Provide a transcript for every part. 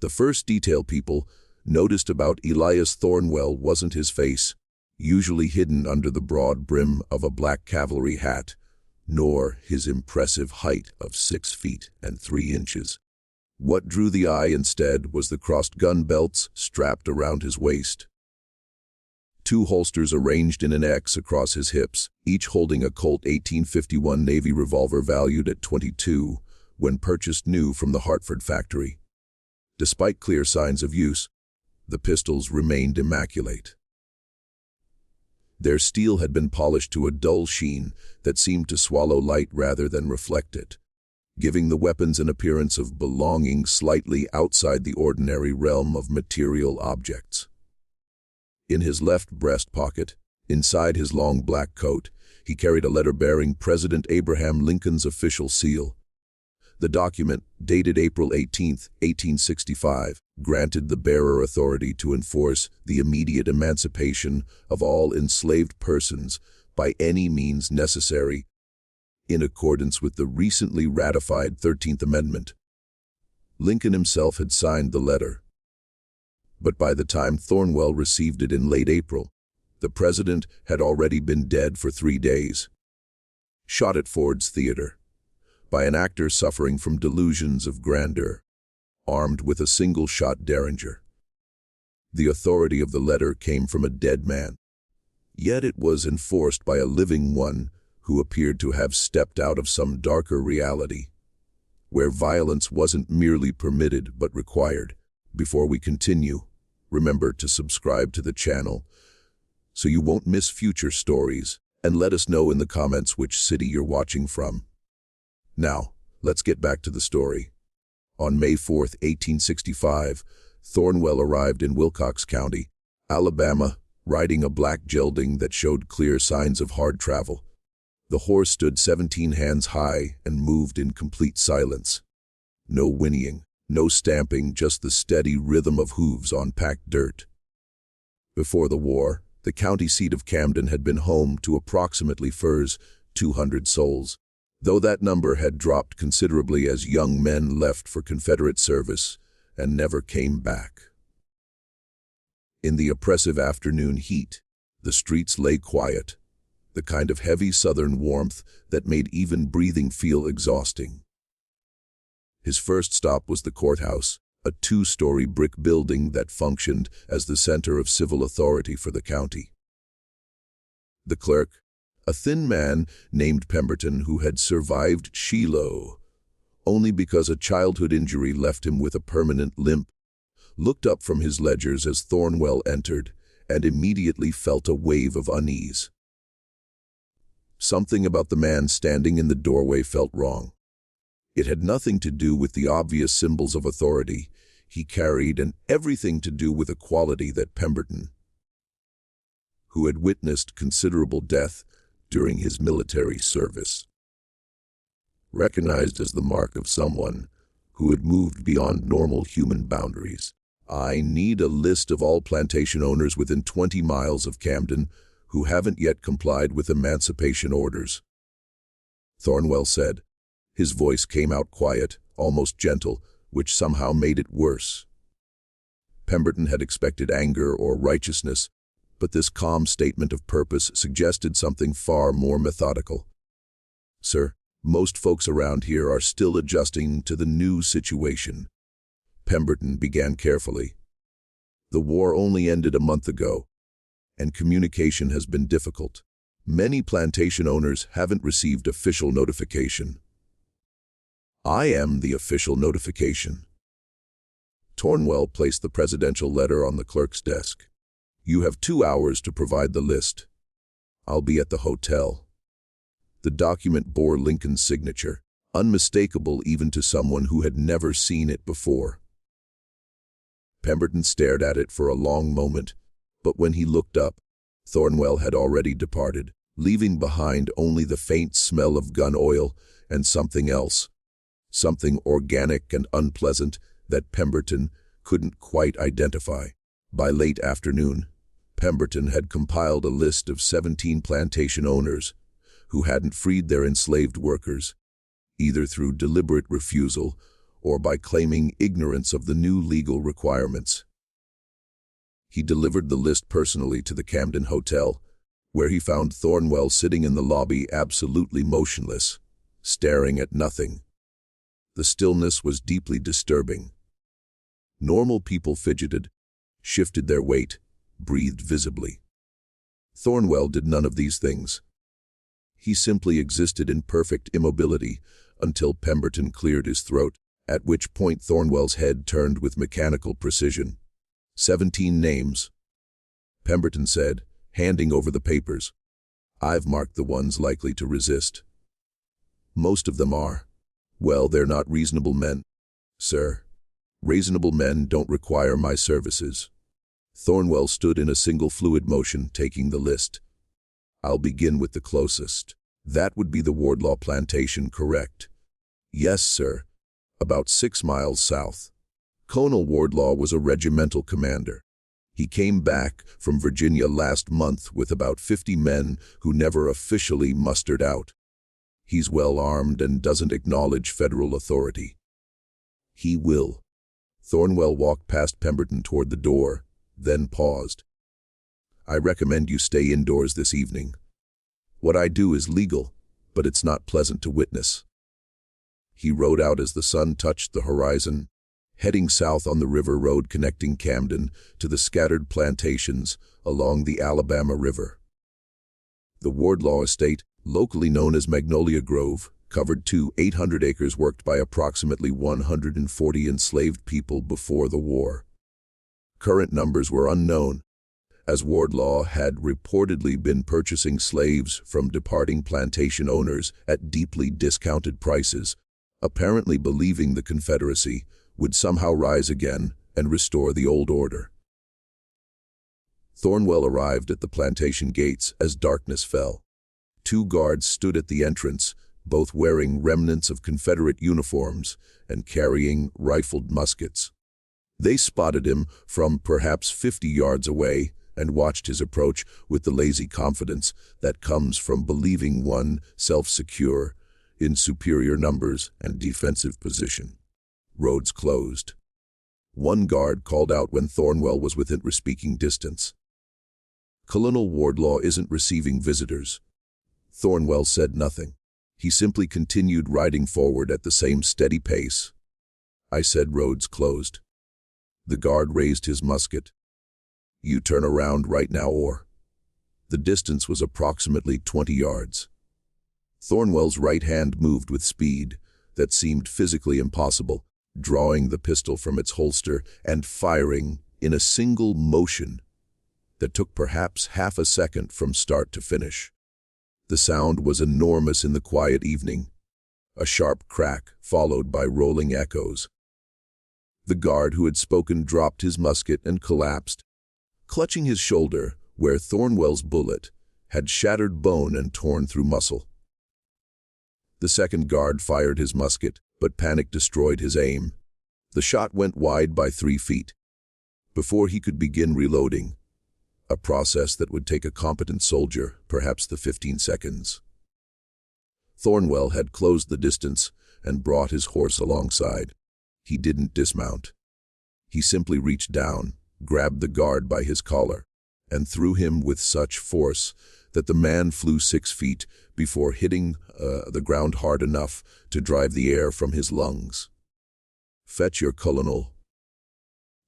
The first detail people noticed about Elias Thornwell wasn't his face, usually hidden under the broad brim of a black cavalry hat, nor his impressive height of 6 feet and 3 inches. What drew the eye instead was the crossed gun belts strapped around his waist. 2 holsters arranged in an X across his hips, each holding a Colt 1851 Navy revolver valued at .22 when purchased new from the Hartford factory. Despite clear signs of use, the pistols remained immaculate. Their steel had been polished to a dull sheen that seemed to swallow light rather than reflect it, giving the weapons an appearance of belonging slightly outside the ordinary realm of material objects. In his left breast pocket, inside his long black coat, he carried a letter bearing President Abraham Lincoln's official seal. The document, dated April 18, 1865, granted the bearer authority to enforce the immediate emancipation of all enslaved persons by any means necessary, in accordance with the recently ratified 13th Amendment. Lincoln himself had signed the letter. But by the time Thornwell received it in late April, the president had already been dead for 3 days. Shot at Ford's Theater, by an actor suffering from delusions of grandeur, armed with a single-shot derringer. The authority of the letter came from a dead man, yet it was enforced by a living one who appeared to have stepped out of some darker reality, where violence wasn't merely permitted but required. Before we continue, remember to subscribe to the channel so you won't miss future stories, and let us know in the comments which city you're watching from. Now, let's get back to the story. On May 4, 1865, Thornwell arrived in Wilcox County, Alabama, riding a black gelding that showed clear signs of hard travel. The horse stood 17 hands high and moved in complete silence. No whinnying, no stamping, just the steady rhythm of hooves on packed dirt. Before the war, the county seat of Camden had been home to approximately 200 souls, though that number had dropped considerably as young men left for Confederate service and never came back. In the oppressive afternoon heat, the streets lay quiet, the kind of heavy southern warmth that made even breathing feel exhausting. His first stop was the courthouse, a 2-story brick building that functioned as the center of civil authority for the county. The clerk, a thin man named Pemberton who had survived Shiloh only because a childhood injury left him with a permanent limp, looked up from his ledgers as Thornwell entered and immediately felt a wave of unease. Something about the man standing in the doorway felt wrong. It had nothing to do with the obvious symbols of authority he carried and everything to do with a quality that Pemberton, who had witnessed considerable death during his military service, recognized as the mark of someone who had moved beyond normal human boundaries. I need a list of all plantation owners within 20 miles of Camden who haven't yet complied with emancipation orders, Thornwell said. His voice came out quiet, almost gentle, which somehow made it worse. Pemberton had expected anger or righteousness, but this calm statement of purpose suggested something far more methodical. Sir, most folks around here are still adjusting to the new situation, Pemberton began carefully. The war only ended a month ago, and communication has been difficult. Many plantation owners haven't received official notification. I am the official notification. Thornwell placed the presidential letter on the clerk's desk. You have 2 hours to provide the list. I'll be at the hotel. The document bore Lincoln's signature, unmistakable even to someone who had never seen it before. Pemberton stared at it for a long moment, but when he looked up, Thornwell had already departed, leaving behind only the faint smell of gun oil and something else, something organic and unpleasant that Pemberton couldn't quite identify. By late afternoon, Pemberton had compiled a list of 17 plantation owners who hadn't freed their enslaved workers, either through deliberate refusal or by claiming ignorance of the new legal requirements. He delivered the list personally to the Camden Hotel, where he found Thornwell sitting in the lobby absolutely motionless, staring at nothing. The stillness was deeply disturbing. Normal people fidgeted, shifted their weight, breathed visibly. Thornwell did none of these things. He simply existed in perfect immobility until Pemberton cleared his throat, at which point Thornwell's head turned with mechanical precision. 17 names, Pemberton said, handing over the papers. I've marked the ones likely to resist. Most of them are. Well, they're not reasonable men, sir. Reasonable men don't require my services. Thornwell stood in a single fluid motion, taking the list. I'll begin with the closest. That would be the Wardlaw plantation, correct? Yes, sir. About 6 miles south. Colonel Wardlaw was a regimental commander. He came back from Virginia last month with about 50 men who never officially mustered out. He's well armed and doesn't acknowledge federal authority. He will. Thornwell walked past Pemberton toward the door, then paused. I recommend you stay indoors this evening. What I do is legal, but it's not pleasant to witness. He rode out as the sun touched the horizon, heading south on the river road connecting Camden to the scattered plantations along the Alabama River. The Wardlaw estate, locally known as Magnolia Grove, covered 800 acres worked by approximately 140 enslaved people before the war. Current numbers were unknown, as Wardlaw had reportedly been purchasing slaves from departing plantation owners at deeply discounted prices, apparently believing the Confederacy would somehow rise again and restore the old order. Thornwell arrived at the plantation gates as darkness fell. 2 guards stood at the entrance, both wearing remnants of Confederate uniforms and carrying rifled muskets. They spotted him from perhaps 50 yards away and watched his approach with the lazy confidence that comes from believing oneself secure in superior numbers and defensive position. Roads closed. 1 guard called out when Thornwell was within speaking distance. Colonel Wardlaw isn't receiving visitors. Thornwell said nothing. He simply continued riding forward at the same steady pace. I said roads closed. The guard raised his musket. You turn around right now or... The distance was approximately 20 yards. Thornwell's right hand moved with speed that seemed physically impossible, drawing the pistol from its holster and firing in a single motion that took perhaps half a second from start to finish. The sound was enormous in the quiet evening, a sharp crack followed by rolling echoes. The guard who had spoken dropped his musket and collapsed, clutching his shoulder where Thornwell's bullet had shattered bone and torn through muscle. The second guard fired his musket, but panic destroyed his aim. The shot went wide by 3 feet. Before he could begin reloading, a process that would take a competent soldier perhaps the 15 seconds. Thornwell had closed the distance and brought his horse alongside. He didn't dismount. He simply reached down, grabbed the guard by his collar, and threw him with such force that the man flew 6 feet before hitting the ground hard enough to drive the air from his lungs. Fetch your colonel,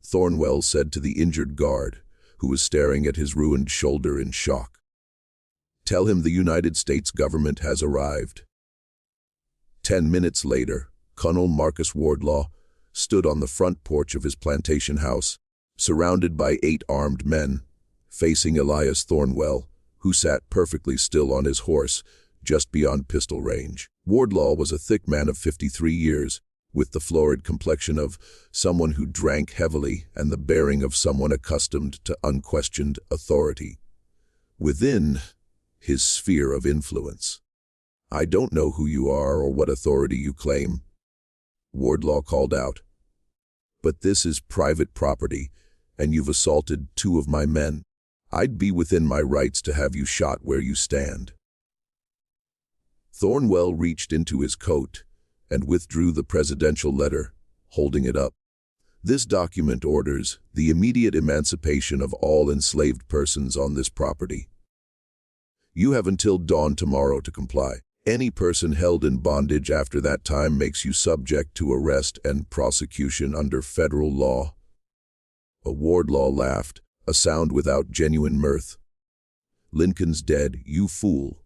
Thornwell said to the injured guard, who was staring at his ruined shoulder in shock. Tell him the United States government has arrived. 10 minutes later, Colonel Marcus Wardlaw stood on the front porch of his plantation house, surrounded by 8 armed men, facing Elias Thornwell, who sat perfectly still on his horse, just beyond pistol range. Wardlaw was a thick man of 53 years, with the florid complexion of someone who drank heavily and the bearing of someone accustomed to unquestioned authority within his sphere of influence. I don't know who you are or what authority you claim, Wardlaw called out. But this is private property, and you've assaulted 2 of my men. I'd be within my rights to have you shot where you stand. Thornwell reached into his coat and withdrew the presidential letter, holding it up. This document orders the immediate emancipation of all enslaved persons on this property. You have until dawn tomorrow to comply. Any person held in bondage after that time makes you subject to arrest and prosecution under federal law." A Wardlaw laughed, a sound without genuine mirth. "Lincoln's dead, you fool.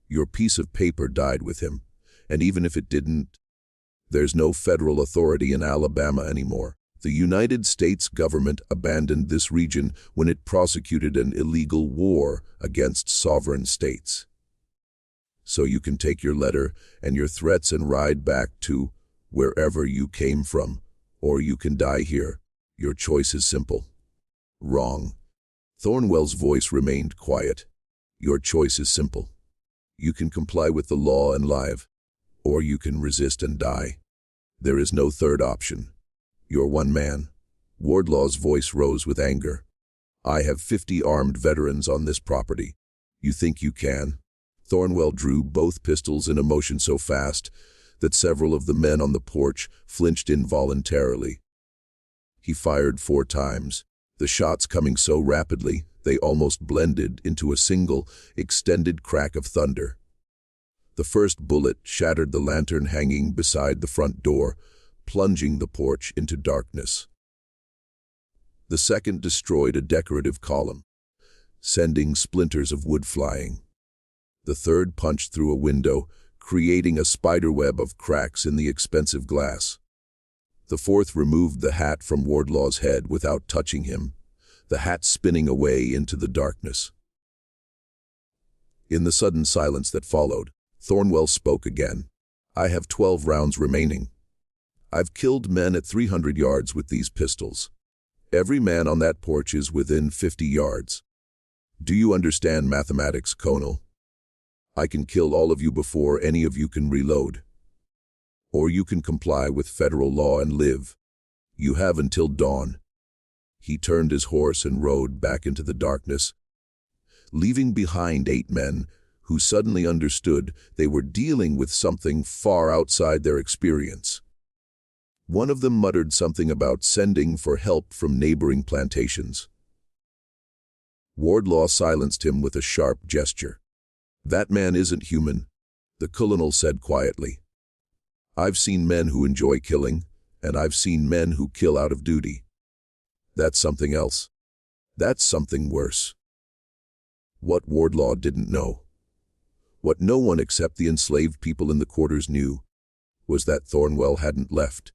Your piece of paper died with him, and even if it didn't, there's no federal authority in Alabama anymore. The United States government abandoned this region when it prosecuted an illegal war against sovereign states. So you can take your letter and your threats and ride back to wherever you came from, or you can die here. Your choice is simple." "Wrong." Thornwell's voice remained quiet. "Your choice is simple. You can comply with the law and live, or you can resist and die. There is no third option. You're one man." Wardlaw's voice rose with anger. "I have 50 armed veterans on this property. You think you can?" Thornwell drew both pistols in a motion so fast that several of the men on the porch flinched involuntarily. He fired 4 times, the shots coming so rapidly they almost blended into a single, extended crack of thunder. The first bullet shattered the lantern hanging beside the front door, plunging the porch into darkness. The second destroyed a decorative column, sending splinters of wood flying. The third punched through a window, creating a spiderweb of cracks in the expensive glass. The fourth removed the hat from Wardlaw's head without touching him, the hat spinning away into the darkness. In the sudden silence that followed, Thornwell spoke again. "I have 12 rounds remaining. I've killed men at 300 yards with these pistols. Every man on that porch is within 50 yards. Do you understand mathematics, Colonel? I can kill all of you before any of you can reload. Or you can comply with federal law and live. You have until dawn." He turned his horse and rode back into the darkness, leaving behind 8 men who suddenly understood they were dealing with something far outside their experience. One of them muttered something about sending for help from neighboring plantations. Wardlaw silenced him with a sharp gesture. "That man isn't human," the colonel said quietly. "I've seen men who enjoy killing, and I've seen men who kill out of duty. That's something else. That's something worse." What Wardlaw didn't know, what no one except the enslaved people in the quarters knew, was that Thornwell hadn't left.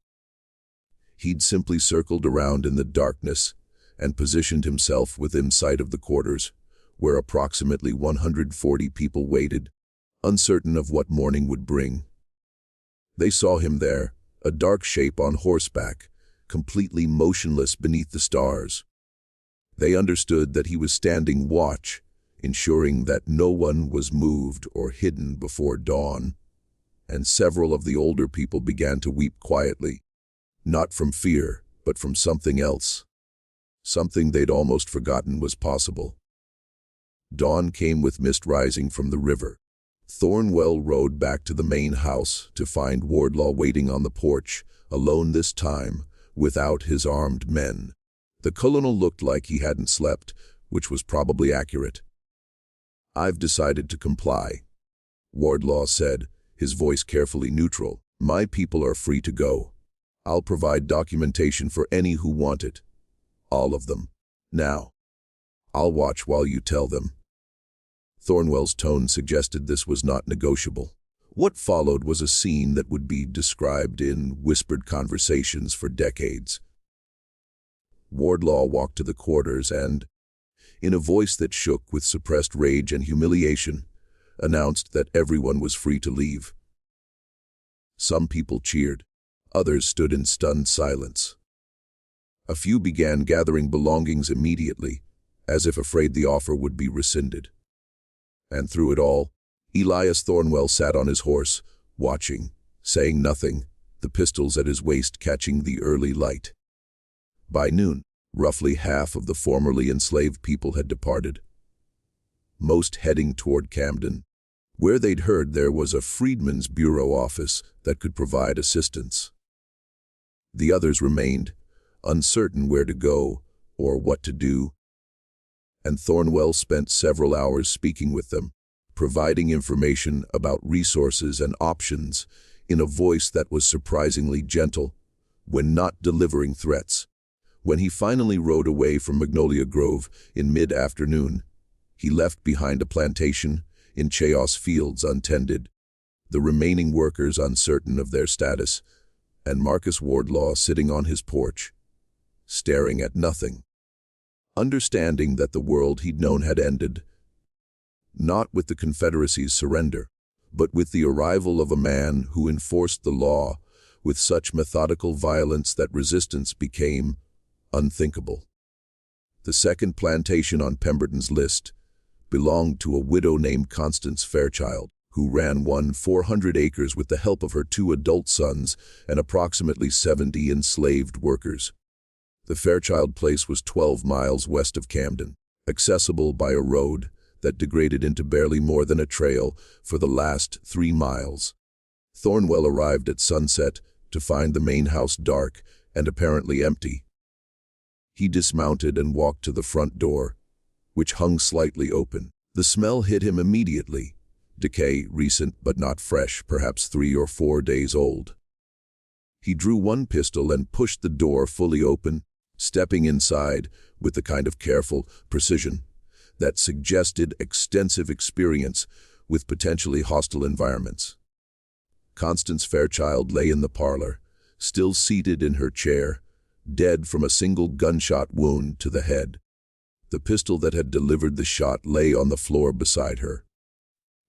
He'd simply circled around in the darkness and positioned himself within sight of the quarters, where approximately 140 people waited, uncertain of what morning would bring. They saw him there, a dark shape on horseback, completely motionless beneath the stars. They understood that he was standing watch, ensuring that no one was moved or hidden before dawn, and several of the older people began to weep quietly, not from fear, but from something else, something they'd almost forgotten was possible. Dawn came with mist rising from the river. Thornwell rode back to the main house to find Wardlaw waiting on the porch, alone this time, without his armed men. The colonel looked like he hadn't slept, which was probably accurate. "I've decided to comply," Wardlaw said, his voice carefully neutral. "My people are free to go. I'll provide documentation for any who want it. All of them. Now, I'll watch while you tell them." Thornwell's tone suggested this was not negotiable. What followed was a scene that would be described in whispered conversations for decades. Wardlaw walked to the quarters and, in a voice that shook with suppressed rage and humiliation, announced that everyone was free to leave. Some people cheered. Others stood in stunned silence. A few began gathering belongings immediately, as if afraid the offer would be rescinded. And through it all, Elias Thornwell sat on his horse, watching, saying nothing, the pistols at his waist catching the early light. By noon, roughly half of the formerly enslaved people had departed, most heading toward Camden, where they'd heard there was a Freedmen's Bureau office that could provide assistance. The others remained, uncertain where to go or what to do, and Thornwell spent several hours speaking with them, providing information about resources and options in a voice that was surprisingly gentle, when not delivering threats. When he finally rode away from Magnolia Grove in mid-afternoon, he left behind a plantation in Chaos Fields untended, the remaining workers uncertain of their status, and Marcus Wardlaw sitting on his porch, staring at nothing, understanding that the world he'd known had ended, not with the Confederacy's surrender, but with the arrival of a man who enforced the law with such methodical violence that resistance became unthinkable. The second plantation on Pemberton's list belonged to a widow named Constance Fairchild, who ran 400 acres with the help of her 2 adult sons and approximately 70 enslaved workers. The Fairchild place was 12 miles west of Camden, accessible by a road that degraded into barely more than a trail for the last 3 miles. Thornwell arrived at sunset to find the main house dark and apparently empty. He dismounted and walked to the front door, which hung slightly open. The smell hit him immediately. Decay, recent but not fresh, perhaps 3 or 4 days old. He drew one pistol and pushed the door fully open, stepping inside with the kind of careful precision that suggested extensive experience with potentially hostile environments. Constance Fairchild lay in the parlor, still seated in her chair, dead from a single gunshot wound to the head. The pistol that had delivered the shot lay on the floor beside her.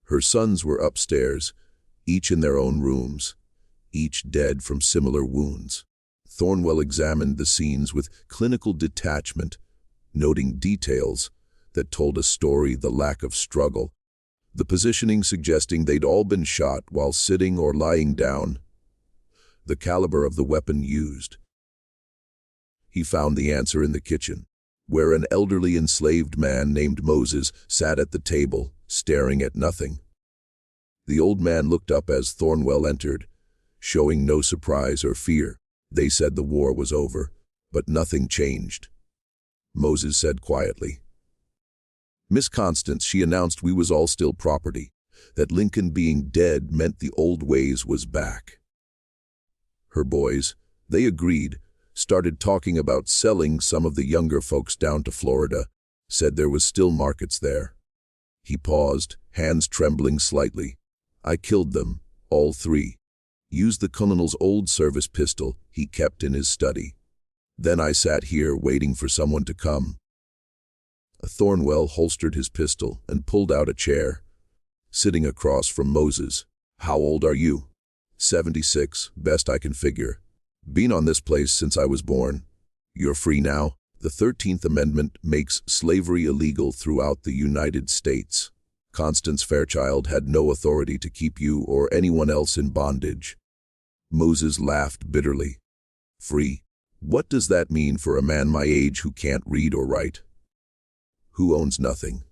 Her sons were upstairs, each in their own rooms, each dead from similar wounds. Thornwell examined the scenes with clinical detachment, noting details that told a story: the lack of struggle, the positioning suggesting they'd all been shot while sitting or lying down, the caliber of the weapon used. He found the answer in the kitchen, where an elderly enslaved man named Moses sat at the table, staring at nothing. The old man looked up as Thornwell entered, showing no surprise or fear. They said the war was over, but nothing changed. Moses said quietly, "Miss Constance," she announced, "we was all still property. That Lincoln being dead meant the old ways was back." Her boys, they agreed, started talking about selling some of the younger folks down to Florida, said there was still markets there. He paused, hands trembling slightly. "I killed them, all 3. Used the colonel's old service pistol he kept in his study. Then I sat here waiting for someone to come." Thornwell holstered his pistol and pulled out a chair, sitting across from Moses. "How old are you?" 76, best I can figure. Been on this place since I was born. You're free now. The 13th Amendment makes slavery illegal throughout the United States. Constance Fairchild had no authority to keep you or anyone else in bondage. Moses laughed bitterly. "Free? What does that mean for a man my age who can't read or write? Who owns nothing?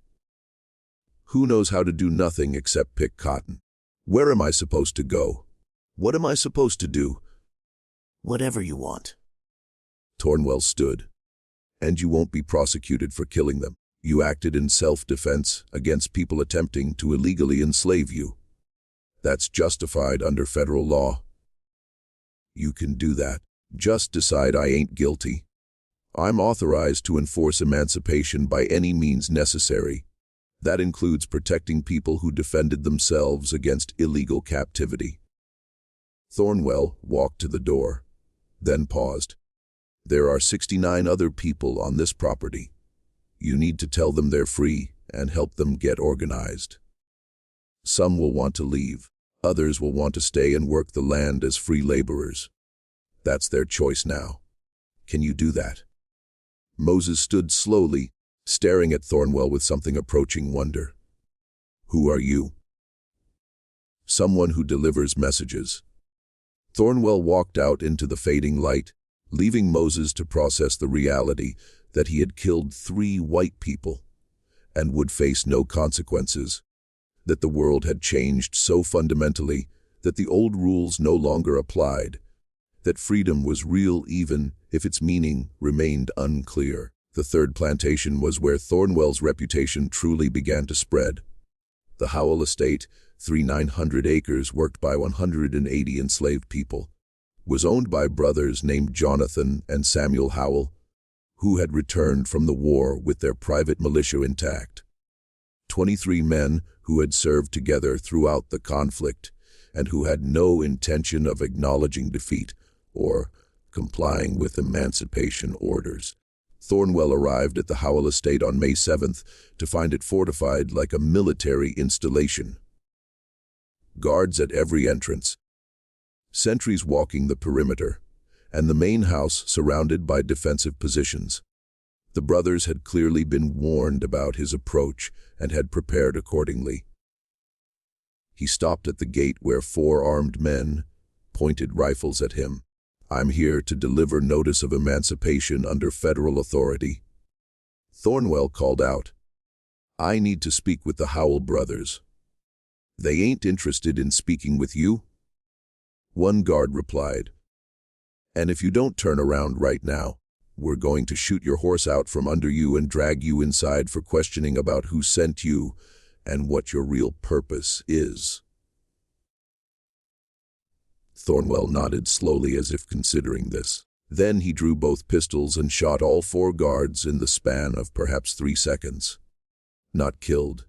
Who knows how to do nothing except pick cotton? Where am I supposed to go? What am I supposed to do?" "Whatever you want." Thornwell stood. "And you won't be prosecuted for killing them. You acted in self-defense against people attempting to illegally enslave you. That's justified under federal law. You can do that. Just decide I ain't guilty. I'm authorized to enforce emancipation by any means necessary. That includes protecting people who defended themselves against illegal captivity." Thornwell walked to the door, then paused. "There are 69 other people on this property. You need to tell them they're free and help them get organized. Some will want to leave. Others will want to stay and work the land as free laborers. That's their choice now. Can you do that?" Moses stood slowly, staring at Thornwell with something approaching wonder. "Who are you?" "Someone who delivers messages." Thornwell walked out into the fading light, leaving Moses to process the reality that he had killed 3 white people and would face no consequences, that the world had changed so fundamentally that the old rules no longer applied, that freedom was real even if its meaning remained unclear. The third plantation was where Thornwell's reputation truly began to spread. The Howell estate, 3,900 acres worked by 180 enslaved people, was owned by brothers named Jonathan and Samuel Howell, who had returned from the war with their private militia intact. 23 men who had served together throughout the conflict and who had no intention of acknowledging defeat or complying with emancipation orders. Thornwell arrived at the Howell estate on May 7th to find it fortified like a military installation. Guards at every entrance, sentries walking the perimeter, and the main house surrounded by defensive positions. The brothers had clearly been warned about his approach and had prepared accordingly. He stopped at the gate where 4 armed men pointed rifles at him. "I'm here to deliver notice of emancipation under federal authority." Thornwell called out, "I need to speak with the Howell brothers." "They ain't interested in speaking with you," one guard replied. "And if you don't turn around right now, we're going to shoot your horse out from under you and drag you inside for questioning about who sent you and what your real purpose is." Thornwell nodded slowly as if considering this. Then he drew both pistols and shot all 4 guards in the span of perhaps 3 seconds. Not killed.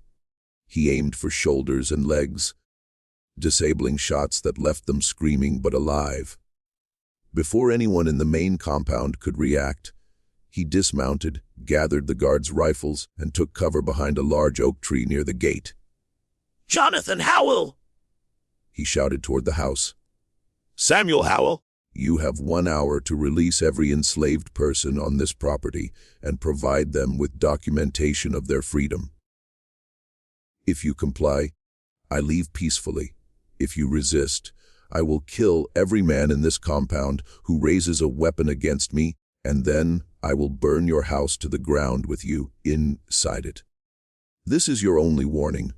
He aimed for shoulders and legs, disabling shots that left them screaming but alive. Before anyone in the main compound could react, he dismounted, gathered the guards' rifles, and took cover behind a large oak tree near the gate. "Jonathan Howell!" he shouted toward the house. "Samuel Howell." "You have 1 hour to release every enslaved person on this property and provide them with documentation of their freedom. If you comply, I leave peacefully. If you resist, I will kill every man in this compound who raises a weapon against me, and then I will burn your house to the ground with you inside it. This is your only warning."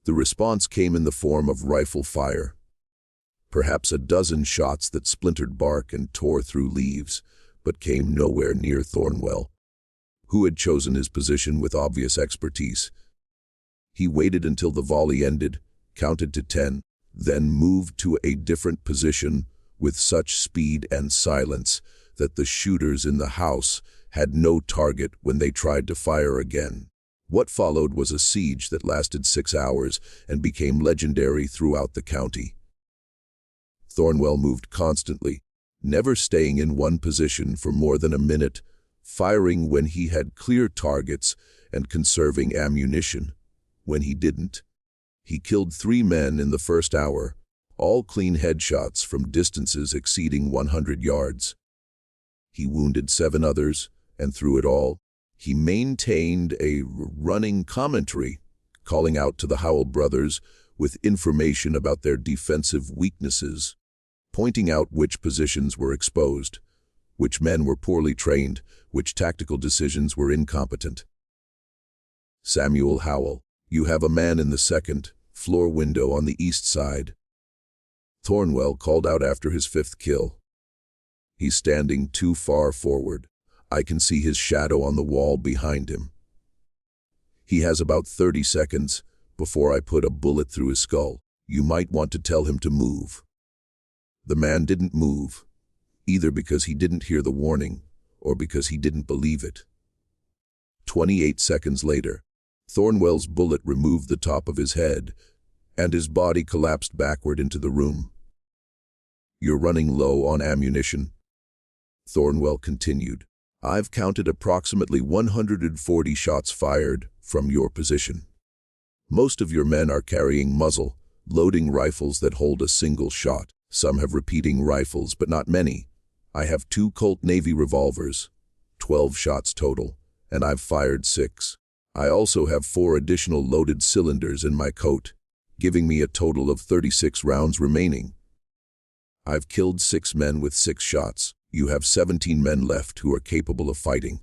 The response came in the form of rifle fire. Perhaps a dozen shots that splintered bark and tore through leaves, but came nowhere near Thornwell, who had chosen his position with obvious expertise. He waited until the volley ended, counted to 10, then moved to a different position with such speed and silence that the shooters in the house had no target when they tried to fire again. What followed was a siege that lasted 6 hours and became legendary throughout the county. Thornwell moved constantly, never staying in one position for more than a minute, firing when he had clear targets and conserving ammunition when he didn't. He killed 3 men in the first hour, all clean headshots from distances exceeding 100 yards. He wounded 7 others, and through it all, he maintained a running commentary, calling out to the Howell brothers with information about their defensive weaknesses, pointing out which positions were exposed, which men were poorly trained, which tactical decisions were incompetent. "Samuel Howell, you have a man in the second floor window on the east side." Thornwell called out after his 5th kill. "He's standing too far forward. I can see his shadow on the wall behind him. He has about 30 seconds before I put a bullet through his skull. You might want to tell him to move." The man didn't move, either because he didn't hear the warning or because he didn't believe it. 28 seconds later, Thornwell's bullet removed the top of his head, and his body collapsed backward into the room. "You're running low on ammunition," Thornwell continued. "I've counted approximately 140 shots fired from your position. Most of your men are carrying muzzle, loading rifles that hold a single shot. Some have repeating rifles, but not many. I have 2 Colt Navy revolvers, 12 shots total, and I've fired 6. I also have 4 additional loaded cylinders in my coat, giving me a total of 36 rounds remaining. I've killed 6 men with 6 shots. You have 17 men left who are capable of fighting.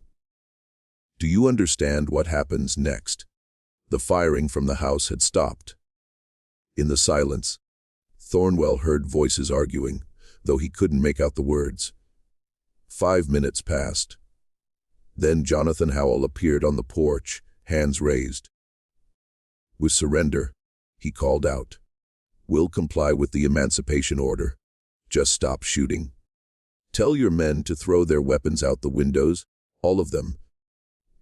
Do you understand what happens next?" The firing from the house had stopped. In the silence, Thornwell heard voices arguing, though he couldn't make out the words. 5 minutes passed. Then Jonathan Howell appeared on the porch, hands raised. "With surrender," he called out. "We'll comply with the emancipation order. Just stop shooting. Tell your men to throw their weapons out the windows, all of them.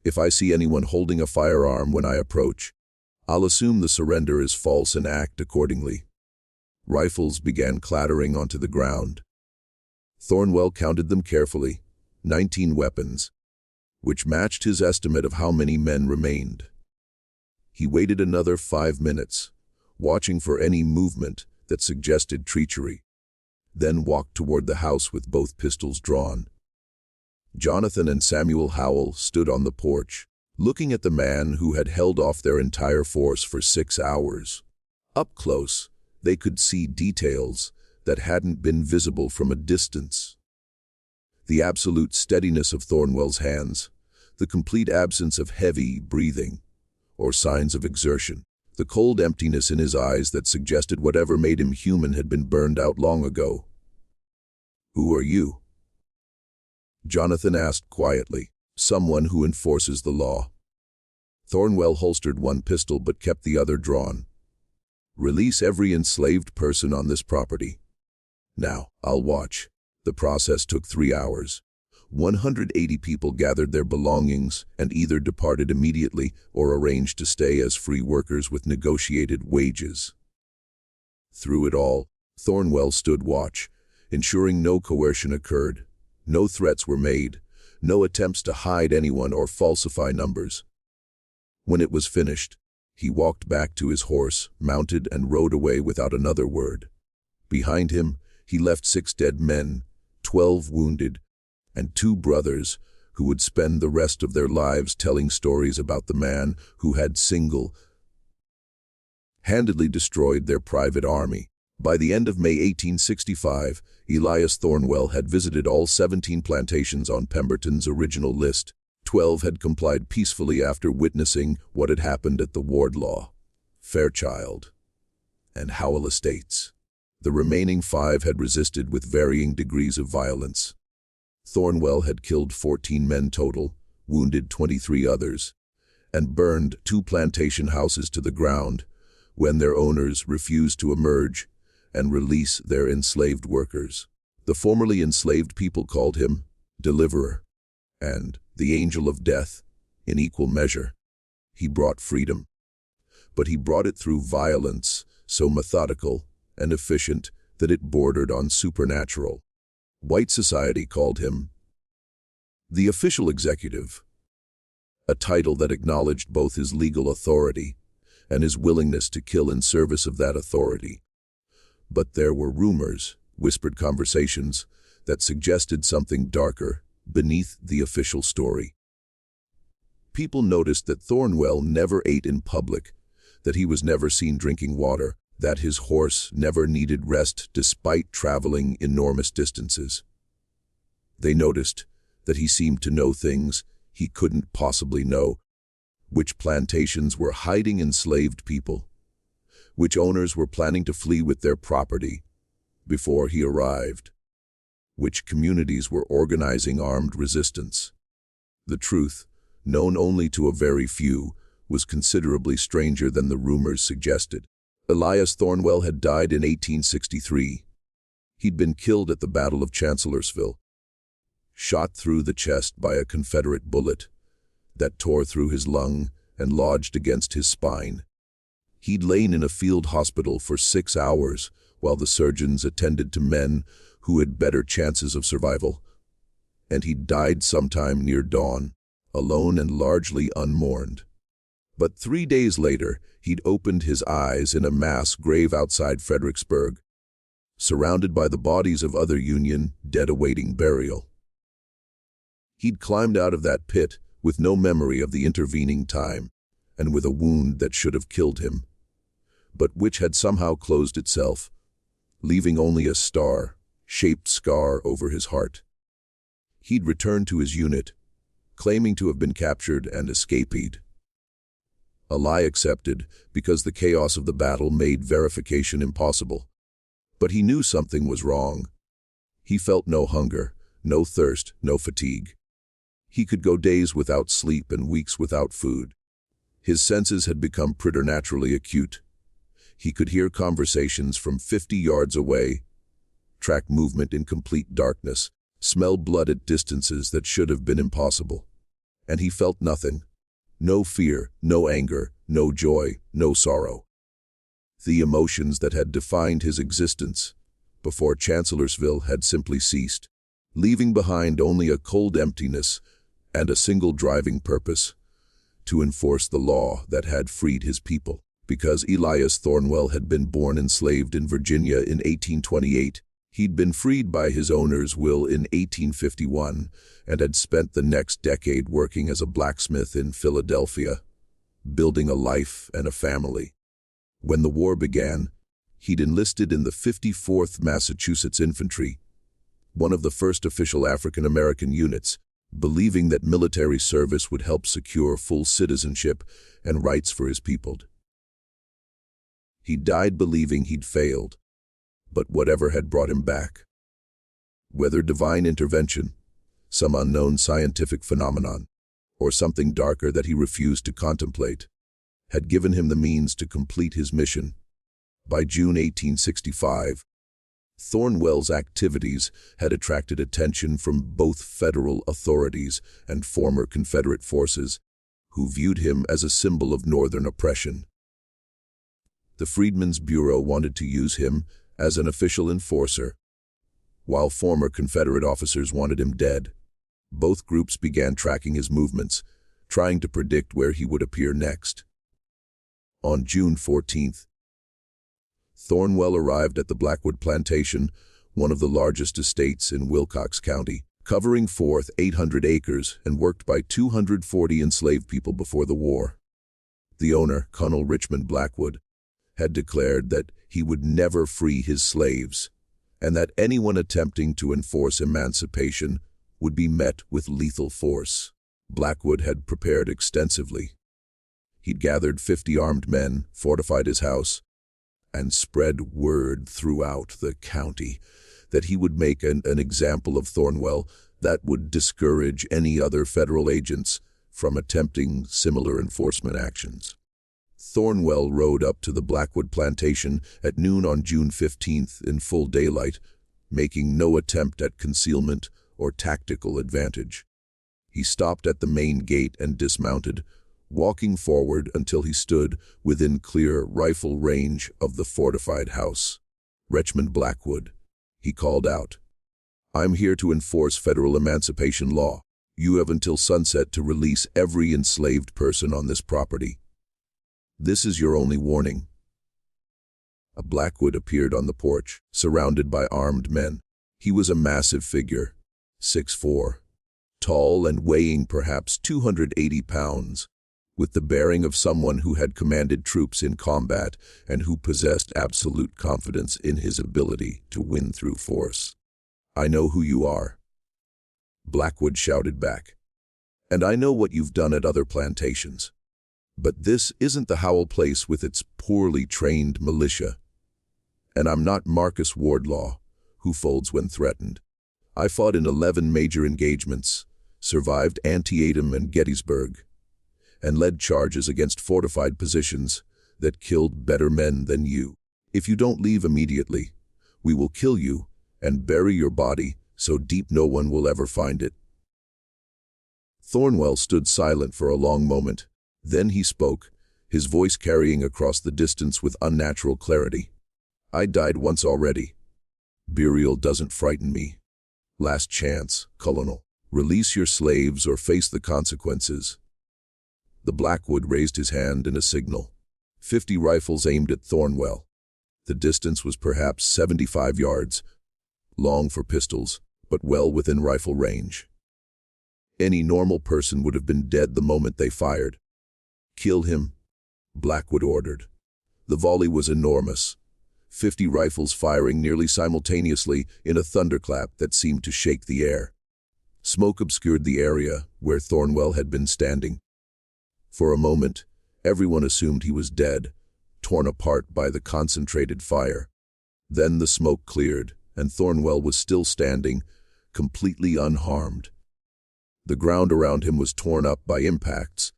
If I see anyone holding a firearm when I approach, I'll assume the surrender is false and act accordingly." Rifles began clattering onto the ground. Thornwell counted them carefully, 19 weapons, which matched his estimate of how many men remained. He waited another 5 minutes, watching for any movement that suggested treachery, then walked toward the house with both pistols drawn. Jonathan and Samuel Howell stood on the porch, looking at the man who had held off their entire force for 6 hours. Up close, they could see details that hadn't been visible from a distance. The absolute steadiness of Thornwell's hands, the complete absence of heavy breathing or signs of exertion, the cold emptiness in his eyes that suggested whatever made him human had been burned out long ago. "Who are you?" Jonathan asked quietly. "Someone who enforces the law." Thornwell holstered one pistol but kept the other drawn. "Release every enslaved person on this property. Now, I'll watch." The process took 3 hours. 180 people gathered their belongings and either departed immediately or arranged to stay as free workers with negotiated wages. Through it all, Thornwell stood watch, ensuring no coercion occurred. No threats were made, no attempts to hide anyone or falsify numbers. When it was finished, he walked back to his horse, mounted, and rode away without another word. Behind him, he left 6 dead men, 12 wounded, and 2 brothers who would spend the rest of their lives telling stories about the man who had single-handedly destroyed their private army. By the end of May 1865, Elias Thornwell had visited all 17 plantations on Pemberton's original list. 12 had complied peacefully after witnessing what had happened at the Wardlaw, Fairchild, and Howell estates. The remaining 5 had resisted with varying degrees of violence. Thornwell had killed 14 men total, wounded 23 others, and burned 2 plantation houses to the ground when their owners refused to emerge and release their enslaved workers. The formerly enslaved people called him Deliverer and the Angel of Death in equal measure. He brought freedom, but he brought it through violence so methodical and efficient that it bordered on supernatural. White society called him the Official Executive, a title that acknowledged both his legal authority and his willingness to kill in service of that authority. But there were rumors, whispered conversations, that suggested something darker beneath the official story. People noticed that Thornwell never ate in public, that he was never seen drinking water, that his horse never needed rest despite traveling enormous distances. They noticed that he seemed to know things he couldn't possibly know, which plantations were hiding enslaved people, which owners were planning to flee with their property before he arrived, which communities were organizing armed resistance. The truth, known only to a very few, was considerably stranger than the rumors suggested. Elias Thornwell had died in 1863. He'd been killed at the Battle of Chancellorsville, shot through the chest by a Confederate bullet that tore through his lung and lodged against his spine. He'd lain in a field hospital for 6 hours while the surgeons attended to men who had better chances of survival, and he'd died sometime near dawn, alone and largely unmourned. But 3 days later, he'd opened his eyes in a mass grave outside Fredericksburg, surrounded by the bodies of other Union dead awaiting burial. He'd climbed out of that pit with no memory of the intervening time, and with a wound that should have killed him, but which had somehow closed itself, leaving only a star-shaped scar over his heart. He'd returned to his unit, claiming to have been captured and escaped. A lie accepted because the chaos of the battle made verification impossible. But he knew something was wrong. He felt no hunger, no thirst, no fatigue. He could go days without sleep and weeks without food. His senses had become preternaturally acute. He could hear conversations from 50 yards away, track movement in complete darkness, smell blood at distances that should have been impossible. And he felt nothing. No fear, no anger, no joy, no sorrow. The emotions that had defined his existence before Chancellorsville had simply ceased, leaving behind only a cold emptiness and a single driving purpose: to enforce the law that had freed his people. Because Elias Thornwell had been born enslaved in Virginia in 1828, he'd been freed by his owner's will in 1851 and had spent the next decade working as a blacksmith in Philadelphia, building a life and a family. When the war began, he'd enlisted in the 54th Massachusetts Infantry, one of the first official African-American units, believing that military service would help secure full citizenship and rights for his people. He died believing he'd failed, but whatever had brought him back, whether divine intervention, some unknown scientific phenomenon, or something darker that he refused to contemplate, had given him the means to complete his mission. By June 1865, Thornwell's activities had attracted attention from both federal authorities and former Confederate forces, who viewed him as a symbol of Northern oppression. The Freedmen's Bureau wanted to use him as an official enforcer, while former Confederate officers wanted him dead. Both groups began tracking his movements, trying to predict where he would appear next. On June 14th, Thornwell arrived at the Blackwood Plantation, one of the largest estates in Wilcox County, covering 800 acres and worked by 240 enslaved people before the war. The owner, Colonel Richmond Blackwood, had declared that he would never free his slaves, and that anyone attempting to enforce emancipation would be met with lethal force. Blackwood had prepared extensively. He'd gathered 50 armed men, fortified his house, and spread word throughout the county that he would make an example of Thornwell that would discourage any other federal agents from attempting similar enforcement actions. Thornwell rode up to the Blackwood Plantation at noon on June 15th in full daylight, making no attempt at concealment or tactical advantage. He stopped at the main gate and dismounted, walking forward until he stood within clear rifle range of the fortified house. "Richmond Blackwood," he called out, "I'm here to enforce federal emancipation law. You have until sunset to release every enslaved person on this property. This is your only warning." A Blackwood appeared on the porch, surrounded by armed men. He was a massive figure, 6'4", tall and weighing perhaps 280 pounds, with the bearing of someone who had commanded troops in combat and who possessed absolute confidence in his ability to win through force. "I know who you are," Blackwood shouted back, "and I know what you've done at other plantations. But this isn't the Howell place with its poorly trained militia. And I'm not Marcus Wardlaw, who folds when threatened. I fought in 11 major engagements, survived Antietam and Gettysburg, and led charges against fortified positions that killed better men than you. If you don't leave immediately, we will kill you and bury your body so deep no one will ever find it." Thornwell stood silent for a long moment. Then he spoke, his voice carrying across the distance with unnatural clarity. "I died once already. Burial doesn't frighten me. Last chance, Colonel. Release your slaves or face the consequences." The Blackwood raised his hand in a signal. 50 rifles aimed at Thornwell. The distance was perhaps 75 yards, long for pistols, but well within rifle range. Any normal person would have been dead the moment they fired. "Kill him," Blackwood ordered. The volley was enormous, 50 rifles firing nearly simultaneously in a thunderclap that seemed to shake the air. Smoke obscured the area where Thornwell had been standing. For a moment, everyone assumed he was dead, torn apart by the concentrated fire. Then the smoke cleared, and Thornwell was still standing, completely unharmed. The ground around him was torn up by impacts,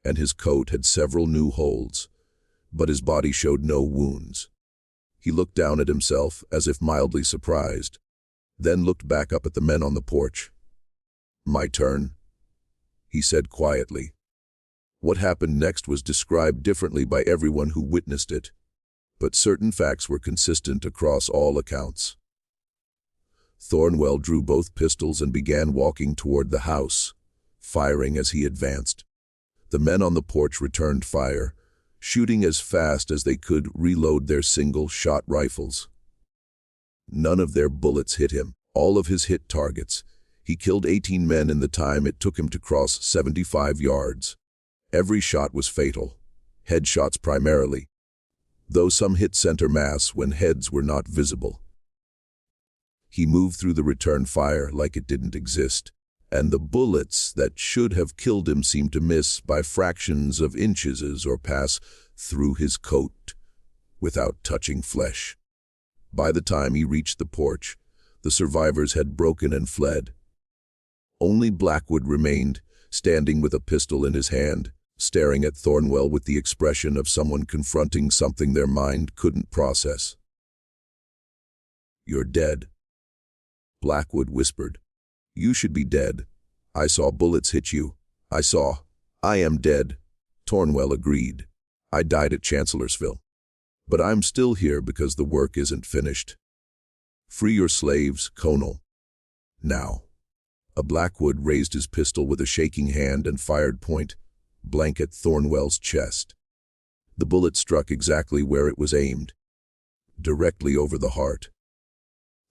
and his coat had several new holes, but his body showed no wounds. He looked down at himself as if mildly surprised, then looked back up at the men on the porch. "My turn," he said quietly. What happened next was described differently by everyone who witnessed it, but certain facts were consistent across all accounts. Thornwell drew both pistols and began walking toward the house, firing as he advanced. The men on the porch returned fire, shooting as fast as they could reload their single-shot rifles. None of their bullets hit him. All of his hit targets. He killed 18 men in the time it took him to cross 75 yards. Every shot was fatal, headshots primarily, though some hit center mass when heads were not visible. He moved through the return fire like it didn't exist, and the bullets that should have killed him seemed to miss by fractions of inches or pass through his coat without touching flesh. By the time he reached the porch, the survivors had broken and fled. Only Blackwood remained, standing with a pistol in his hand, staring at Thornwell with the expression of someone confronting something their mind couldn't process. "You're dead," Blackwood whispered. "You should be dead. I saw bullets hit you. I am dead," Thornwell agreed. "I died at Chancellorsville. But I'm still here because the work isn't finished. Free your slaves, Colonel. Now." Blackwood raised his pistol with a shaking hand and fired point blank at Thornwell's chest. The bullet struck exactly where it was aimed, directly over the heart.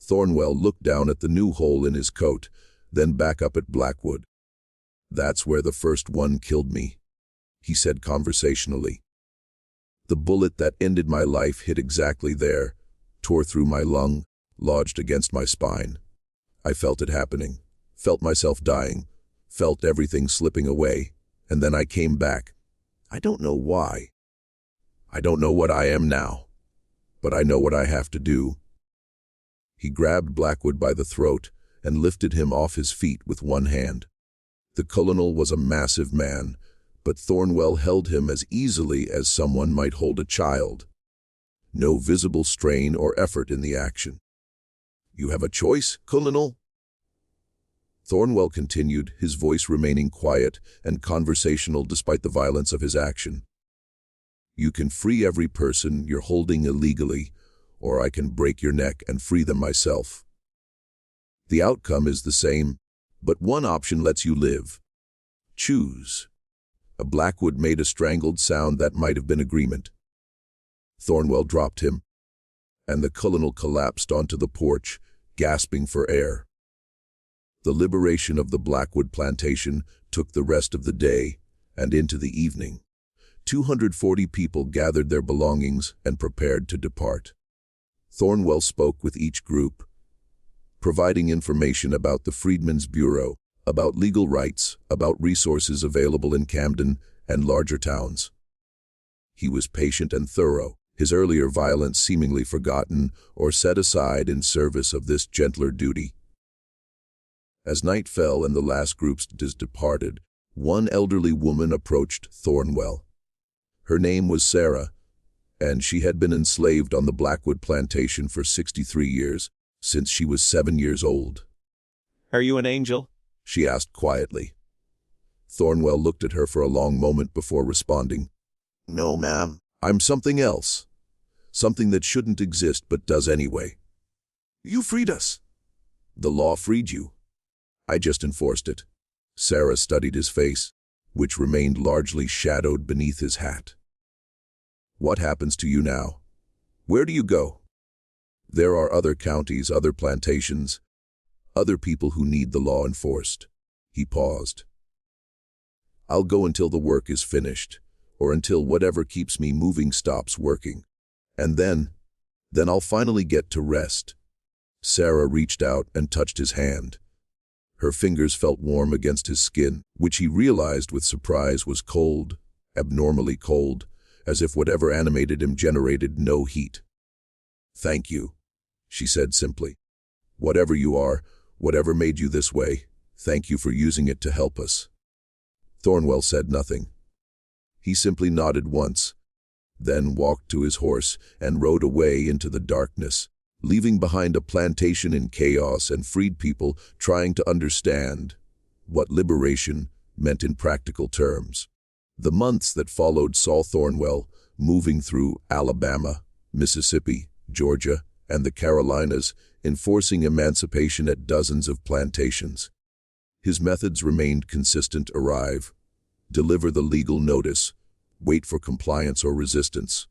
Thornwell looked down at the new hole in his coat, then back up at Blackwood. "That's where the first one killed me," he said conversationally. "The bullet that ended my life hit exactly there, tore through my lung, lodged against my spine. I felt it happening, felt myself dying, felt everything slipping away, and then I came back. I don't know why. I don't know what I am now, but I know what I have to do." He grabbed Blackwood by the throat and lifted him off his feet with one hand. The colonel was a massive man, but Thornwell held him as easily as someone might hold a child. No visible strain or effort in the action. "You have a choice, Colonel?" Thornwell continued, his voice remaining quiet and conversational despite the violence of his action. "You can free every person you're holding illegally, or I can break your neck and free them myself. The outcome is the same, but one option lets you live. Choose." Blackwood made a strangled sound that might have been agreement. Thornwell dropped him, and the colonel collapsed onto the porch, gasping for air. The liberation of the Blackwood plantation took the rest of the day and into the evening. 240 people gathered their belongings and prepared to depart. Thornwell spoke with each group, providing information about the Freedmen's Bureau, about legal rights, about resources available in Camden and larger towns. He was patient and thorough, his earlier violence seemingly forgotten or set aside in service of this gentler duty. As night fell and the last groups departed, one elderly woman approached Thornwell. Her name was Sarah, and she had been enslaved on the Blackwood plantation for 63 years, since she was 7 years old. "Are you an angel?" she asked quietly. Thornwell looked at her for a long moment before responding. "No, ma'am. "I'm something else. Something that shouldn't exist but does anyway." "You freed us." "The law freed you. I just enforced it." Sarah studied his face, which remained largely shadowed beneath his hat. "What happens to you now? Where do you go?" "There are other counties, other plantations, other people who need the law enforced." He paused. "I'll go until the work is finished, or until whatever keeps me moving stops working. And then I'll finally get to rest." Sarah reached out and touched his hand. Her fingers felt warm against his skin, which he realized with surprise was cold, abnormally cold, as if whatever animated him generated no heat. "Thank you," she said simply. Whatever you are, whatever made you this way, thank you for using it to help us." Thornwell said nothing. He simply nodded once, then walked to his horse and rode away into the darkness, leaving behind a plantation in chaos and freed people trying to understand what liberation meant in practical terms. The months that followed saw Thornwell moving through Alabama, Mississippi, Georgia, and the Carolinas, enforcing emancipation at dozens of plantations. His methods remained consistent: arrive, deliver the legal notice, wait for compliance or resistance,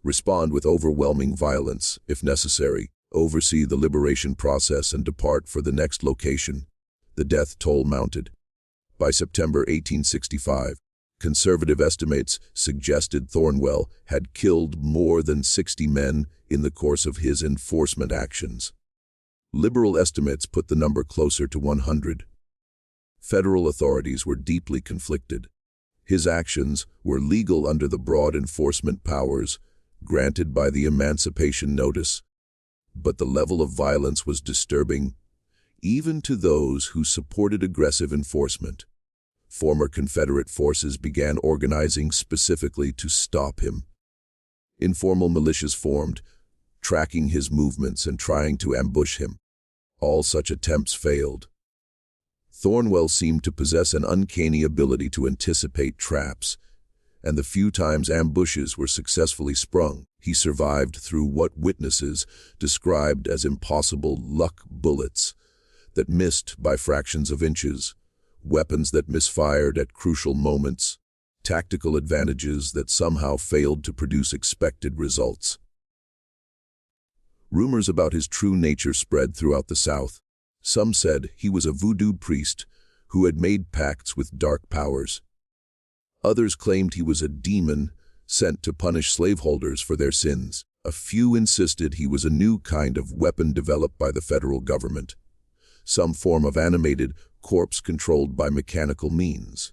respond with overwhelming violence, if necessary, oversee the liberation process and depart for the next location. The death toll mounted. By September 1865, conservative estimates suggested Thornwell had killed more than 60 men in the course of his enforcement actions. Liberal estimates put the number closer to 100. Federal authorities were deeply conflicted. His actions were legal under the broad enforcement powers granted by the Emancipation Notice, but the level of violence was disturbing, even to those who supported aggressive enforcement. Former Confederate forces began organizing specifically to stop him. Informal militias formed, tracking his movements and trying to ambush him. All such attempts failed. Thornwell seemed to possess an uncanny ability to anticipate traps, and the few times ambushes were successfully sprung, he survived through what witnesses described as impossible luck bullets that missed by fractions of inches, weapons that misfired at crucial moments, tactical advantages that somehow failed to produce expected results. Rumors about his true nature spread throughout the South. Some said he was a voodoo priest who had made pacts with dark powers. Others claimed he was a demon sent to punish slaveholders for their sins. A few insisted he was a new kind of weapon developed by the federal government, some form of animated corpse controlled by mechanical means.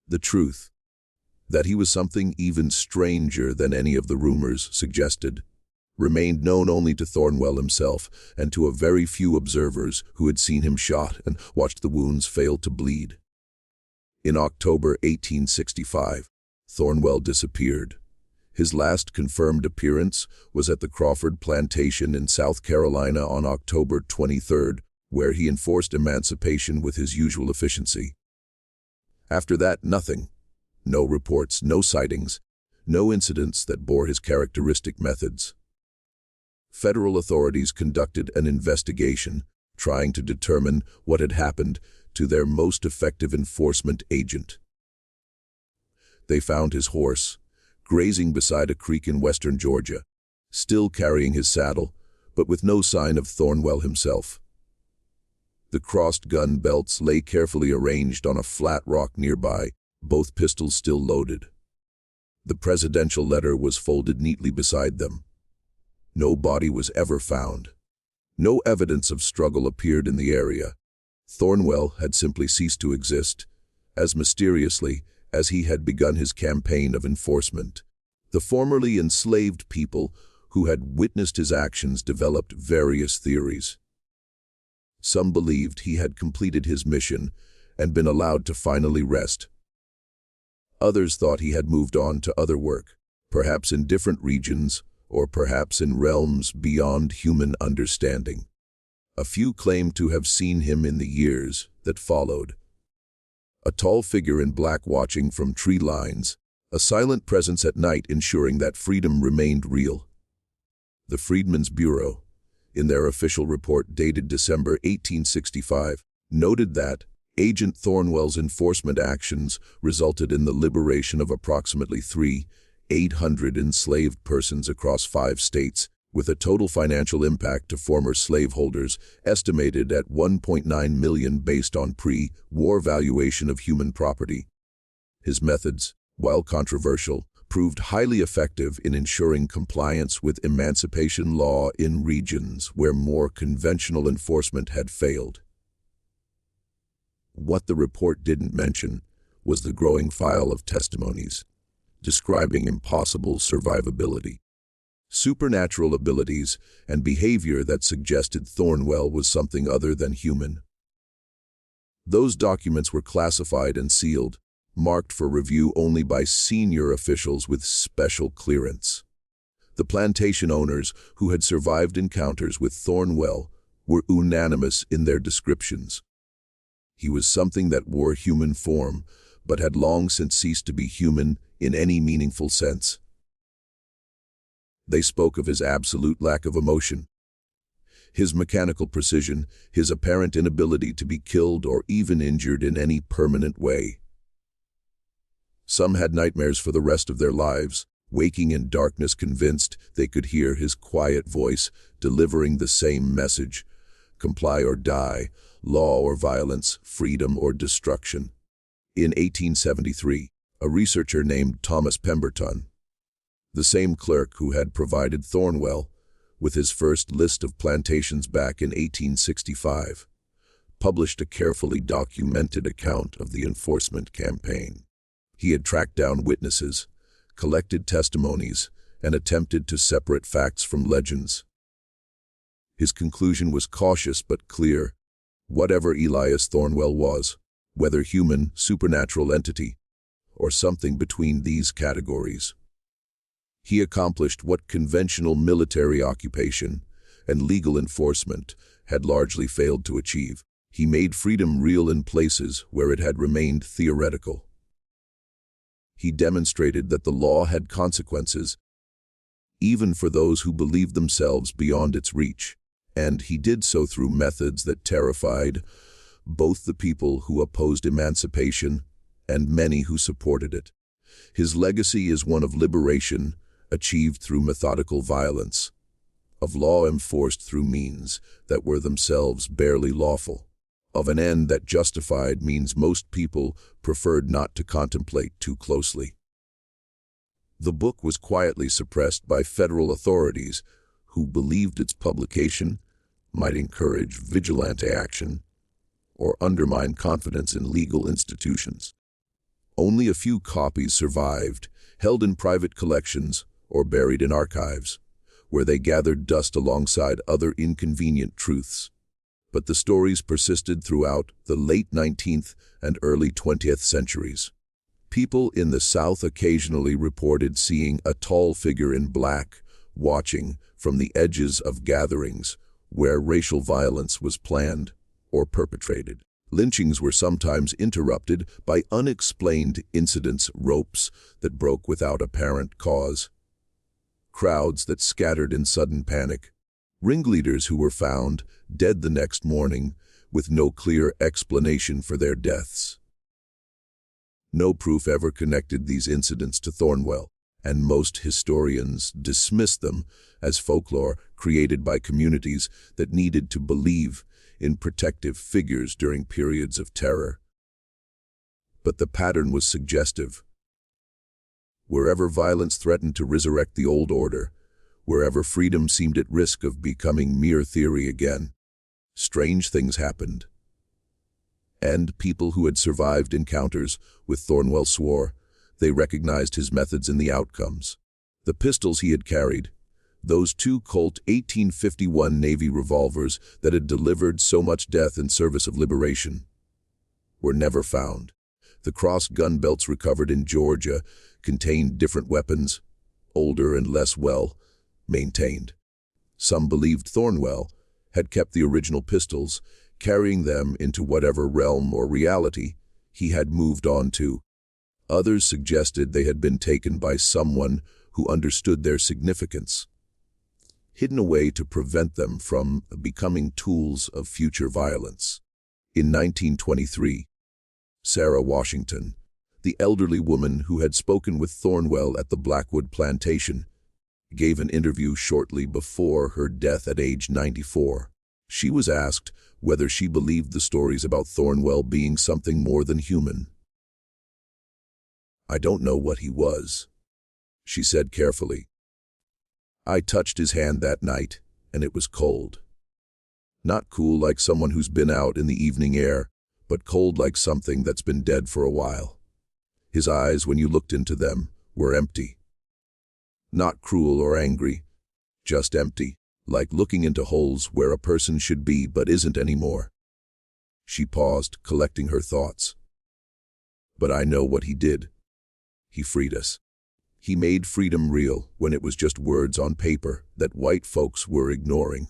The truth, that he was something even stranger than any of the rumors suggested, remained known only to Thornwell himself and to a very few observers who had seen him shot and watched the wounds fail to bleed. In October 1865, Thornwell disappeared. His last confirmed appearance was at the Crawford Plantation in South Carolina on October 23rd, where he enforced emancipation with his usual efficiency. After that, nothing. No reports, no sightings, no incidents that bore his characteristic methods. Federal authorities conducted an investigation, trying to determine what had happened to their most effective enforcement agent. They found his horse, grazing beside a creek in western Georgia, still carrying his saddle, but with no sign of Thornwell himself. The crossed gun belts lay carefully arranged on a flat rock nearby, both pistols still loaded. The presidential letter was folded neatly beside them. No body was ever found. No evidence of struggle appeared in the area. Thornwell had simply ceased to exist, as mysteriously as he had begun his campaign of enforcement. The formerly enslaved people who had witnessed his actions developed various theories. Some believed he had completed his mission and been allowed to finally rest. Others thought he had moved on to other work, perhaps in different regions, or perhaps in realms beyond human understanding. A few claimed to have seen him in the years that followed. A tall figure in black watching from tree lines, a silent presence at night ensuring that freedom remained real. The Freedmen's Bureau, in their official report dated December 1865, noted that Agent Thornwell's enforcement actions resulted in the liberation of approximately 3,800 enslaved persons across 5 states, with a total financial impact to former slaveholders estimated at $1.9 million based on pre-war valuation of human property. His methods, while controversial, proved highly effective in ensuring compliance with emancipation law in regions where more conventional enforcement had failed. What the report didn't mention was the growing file of testimonies describing impossible survivability. supernatural abilities, and behavior that suggested Thornwell was something other than human. Those documents were classified and sealed, marked for review only by senior officials with special clearance. The plantation owners who had survived encounters with Thornwell were unanimous in their descriptions. He was something that wore human form, but had long since ceased to be human in any meaningful sense. They spoke of his absolute lack of emotion, his mechanical precision, his apparent inability to be killed or even injured in any permanent way. Some had nightmares for the rest of their lives, waking in darkness convinced they could hear his quiet voice delivering the same message: comply or die, law or violence, freedom or destruction. In 1873, a researcher named Thomas Pemberton, the same clerk who had provided Thornwell with his first list of plantations back in 1865, published a carefully documented account of the enforcement campaign. He had tracked down witnesses, collected testimonies, and attempted to separate facts from legends. His conclusion was cautious but clear. Whatever Elias Thornwell was, whether human, supernatural entity, or something between these categories, he accomplished what conventional military occupation and legal enforcement had largely failed to achieve. He made freedom real in places where it had remained theoretical. He demonstrated that the law had consequences, even for those who believed themselves beyond its reach, and he did so through methods that terrified both the people who opposed emancipation and many who supported it. His legacy is one of liberation achieved through methodical violence, of law enforced through means that were themselves barely lawful, of an end that justified means most people preferred not to contemplate too closely. The book was quietly suppressed by federal authorities who believed its publication might encourage vigilante action or undermine confidence in legal institutions. Only a few copies survived, held in private collections or buried in archives, where they gathered dust alongside other inconvenient truths. But the stories persisted throughout the late 19th and early 20th centuries. People in the South occasionally reported seeing a tall figure in black watching from the edges of gatherings where racial violence was planned or perpetrated. Lynchings were sometimes interrupted by unexplained incidents, ropes that broke without apparent cause, crowds that scattered in sudden panic, ringleaders who were found dead the next morning with no clear explanation for their deaths. No proof ever connected these incidents to Thornwell, and most historians dismissed them as folklore created by communities that needed to believe in protective figures during periods of terror. But the pattern was suggestive. Wherever violence threatened to resurrect the old order, wherever freedom seemed at risk of becoming mere theory again, strange things happened. And people who had survived encounters with Thornwell swore they recognized his methods in the outcomes. The pistols he had carried, those two Colt 1851 Navy revolvers that had delivered so much death in service of liberation, were never found. The cross gun belts recovered in Georgia contained different weapons, older and less well maintained. Some believed Thornwell had kept the original pistols, carrying them into whatever realm or reality he had moved on to. Others suggested they had been taken by someone who understood their significance, hidden away to prevent them from becoming tools of future violence. In 1923, Sarah Washington, the elderly woman who had spoken with Thornwell at the Blackwood Plantation, gave an interview shortly before her death at age 94. She was asked whether she believed the stories about Thornwell being something more than human. "I don't know what he was," she said carefully. "I touched his hand that night, and it was cold. Not cool like someone who's been out in the evening air, but cold like something that's been dead for a while. His eyes, when you looked into them, were empty. Not cruel or angry, just empty, like looking into holes where a person should be but isn't anymore. She paused, collecting her thoughts. But I know what he did. He freed us. He made freedom real when it was just words on paper that white folks were ignoring.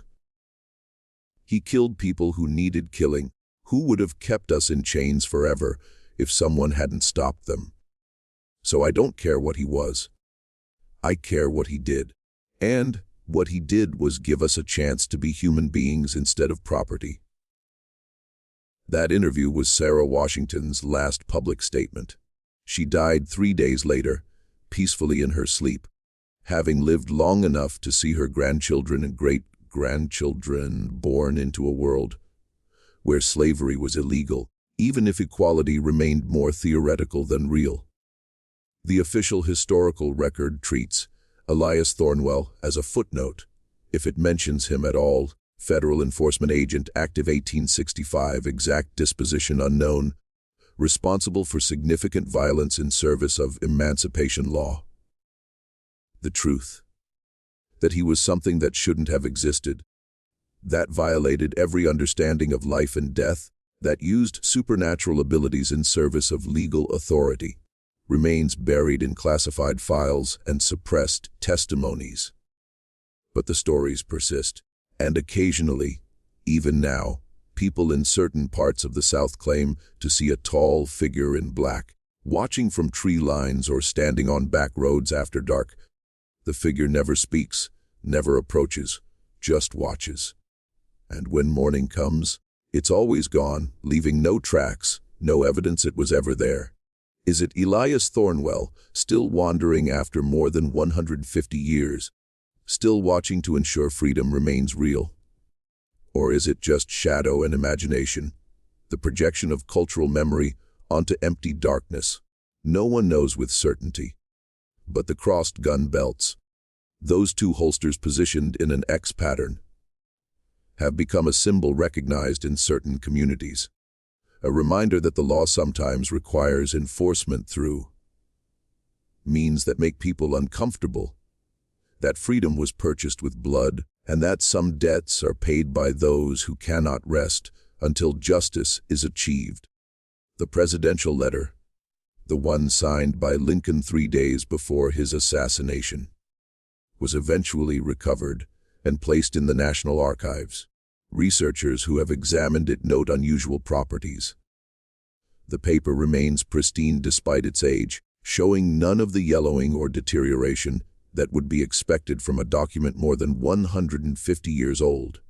He killed people who needed killing, who would have kept us in chains forever if someone hadn't stopped them. So I don't care what he was. I care what he did. And what he did was give us a chance to be human beings instead of property. That interview was Sarah Washington's last public statement. She died 3 days later, peacefully in her sleep, having lived long enough to see her grandchildren and great-grandchildren born into a world where slavery was illegal, even if equality remained more theoretical than real. The official historical record treats Elias Thornwell as a footnote, if it mentions him at all. Federal Enforcement Agent, Active 1865, exact disposition unknown, responsible for significant violence in service of emancipation law. The truth. That he was something that shouldn't have existed. That violated every understanding of life and death, that used supernatural abilities in service of legal authority, remains buried in classified files and suppressed testimonies. But the stories persist. And occasionally, even now, people in certain parts of the South claim to see a tall figure in black, watching from tree lines or standing on back roads after dark. The figure never speaks, never approaches, just watches. And when morning comes, it's always gone, leaving no tracks, no evidence it was ever there. Is it Elias Thornwell, still wandering after more than 150 years? Still watching to ensure freedom remains real? Or is it just shadow and imagination, the projection of cultural memory onto empty darkness? No one knows with certainty. But the crossed gun belts, those two holsters positioned in an X pattern, have become a symbol recognized in certain communities, a reminder that the law sometimes requires enforcement through means that make people uncomfortable, that freedom was purchased with blood, and that some debts are paid by those who cannot rest until justice is achieved. The presidential letter, the one signed by Lincoln 3 days before his assassination, was eventually recovered and placed in the National Archives. Researchers who have examined it note unusual properties. The paper remains pristine despite its age, showing none of the yellowing or deterioration that would be expected from a document more than 150 years old.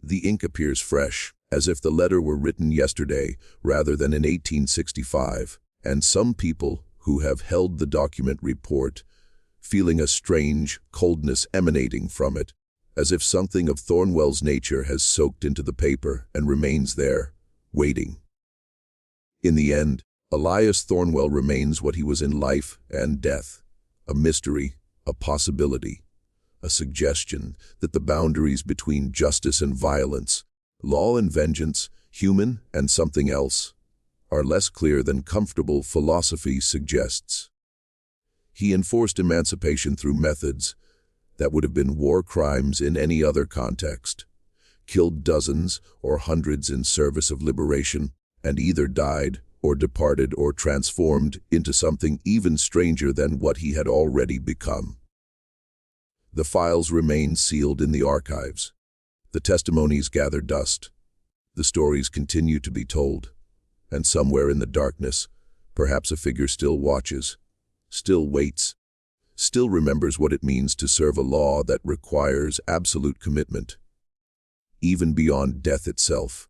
The ink appears fresh, as if the letter were written yesterday rather than in 1865, and some people who have held the document report, feeling a strange coldness emanating from it, as if something of Thornwell's nature has soaked into the paper and remains there, waiting. In the end, Elias Thornwell remains what he was in life and death. A mystery, a possibility, a suggestion that the boundaries between justice and violence, law and vengeance, human and something else, are less clear than comfortable philosophy suggests. He enforced emancipation through methods that would have been war crimes in any other context, killed dozens or hundreds in service of liberation, and either died or departed or transformed into something even stranger than what he had already become. The files remain sealed in the archives. The testimonies gather dust. The stories continue to be told. And somewhere in the darkness, perhaps a figure still watches, still waits, still remembers what it means to serve a law that requires absolute commitment, even beyond death itself.